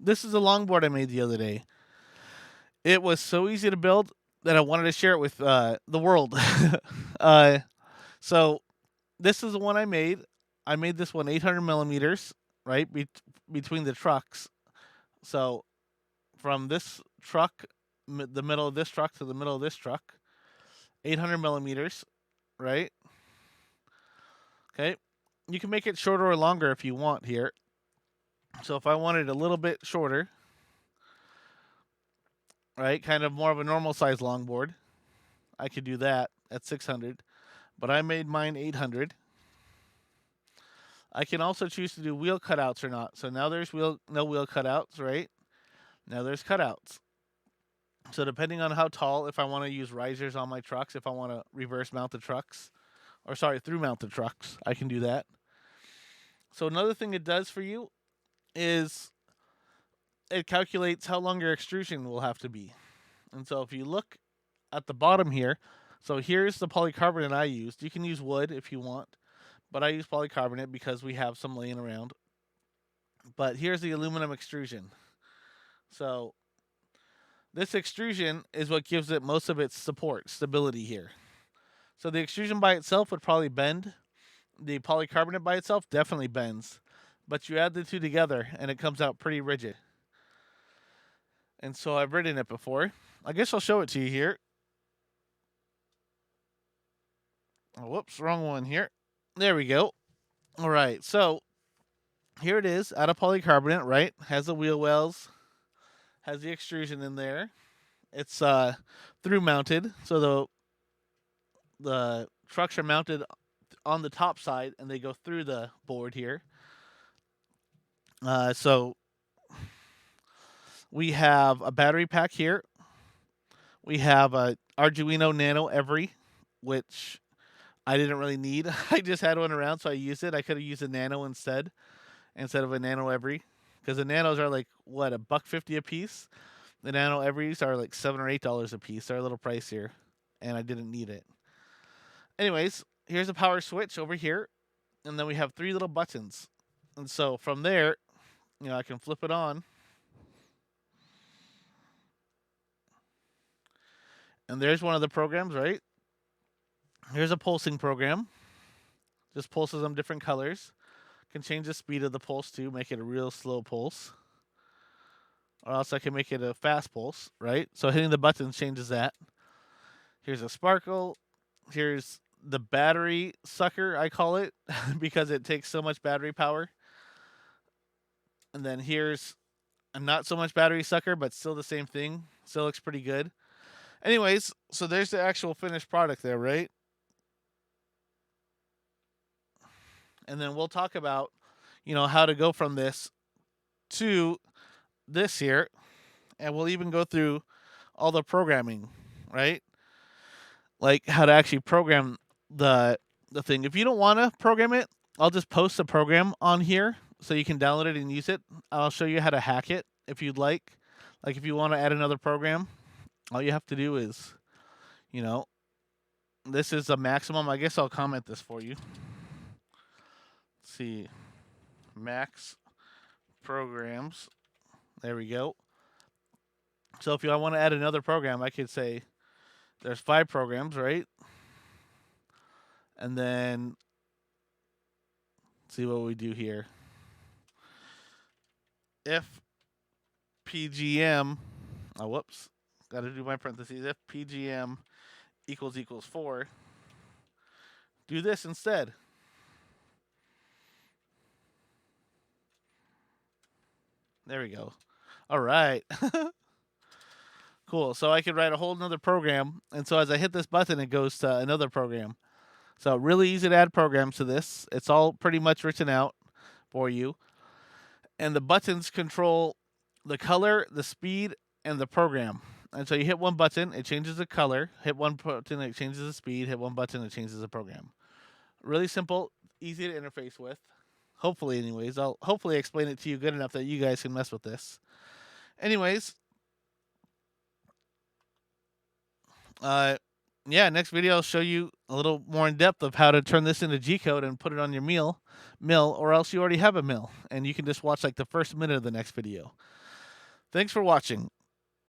this is a longboard I made the other day. It was so easy to build that I wanted to share it with the world. uh, so this is the one I made. I made this one 800 millimeters, right, between the trucks. So from this truck, the middle of this truck to the middle of this truck, 800 millimeters, right? Okay. You can make it shorter or longer if you want here. So if I wanted a little bit shorter, right, kind of more of a normal size longboard, I could do that at 600. But I made mine 800. I can also choose to do wheel cutouts or not. So now there's no wheel cutouts, right? Now there's cutouts. So depending on how tall, if I want to use risers on my trucks, if I want to reverse mount the trucks, or sorry, through mount the trucks, I can do that. So another thing it does for you is it calculates how long your extrusion will have to be. And so if you look at the bottom here, so here's the polycarbonate I used. You can use wood if you want, but I use polycarbonate because we have some laying around. But here's the aluminum extrusion. So this extrusion is what gives it most of its support, stability here. So the extrusion by itself would probably bend. The polycarbonate by itself definitely bends. But you add the two together and it comes out pretty rigid. And so I've written it before. I guess I'll show it to you here. Oh, whoops, wrong one here. There we go. All right, so here it is out of polycarbonate, right? Has the wheel wells, has the extrusion in there. It's through mounted, so the trucks are mounted on the top side and they go through the board here. So we have a battery pack here. We have a Arduino Nano Every, which I didn't really need. I just had one around, so I used it. I could have used a Nano instead of a Nano Every, because the Nanos are like what, $1.50 a piece. The Nano Everys are like $7 or $8 a piece. They're a little pricier, and I didn't need it. Anyways, here's a power switch over here, and then we have 3 little buttons. And so from there, I can flip it on. And there's one of the programs, right? Here's a pulsing program. Just pulses them different colors. Can change the speed of the pulse too, make it a real slow pulse. Or else I can make it a fast pulse, right? So hitting the button changes that. Here's a sparkle. Here's the battery sucker, I call it, because it takes so much battery power. And then here's a not so much battery sucker, but still the same thing. Still looks pretty good. Anyways, so there's the actual finished product there, right? And then we'll talk about, how to go from this to this here. And we'll even go through all the programming, right? Like how to actually program the thing. If you don't want to program it, I'll just post the program on here so you can download it and use it. I'll show you how to hack it if you'd like. Like if you want to add another program, all you have to do is, this is a maximum. I guess I'll comment this for you. Let's see. Max programs. There we go. So if I want to add another program, I could say there's 5 programs, right? And then see what we do here. If PGM, oh whoops, got to do my parentheses. If PGM equals 4, do this instead. There we go. All right. Cool. So I could write a whole another program. And so as I hit this button, it goes to another program. So really easy to add programs to this. It's all pretty much written out for you. And the buttons control the color, the speed, and the program. And so you hit one button, it changes the color. Hit one button, it changes the speed. Hit one button, it changes the program. Really simple, easy to interface with. Hopefully, anyways. I'll hopefully explain it to you good enough that you guys can mess with this. Anyways, next video I'll show you a little more in depth of how to turn this into G-code and put it on your mill, or else you already have a mill, and you can just watch like the first minute of the next video. Thanks for watching.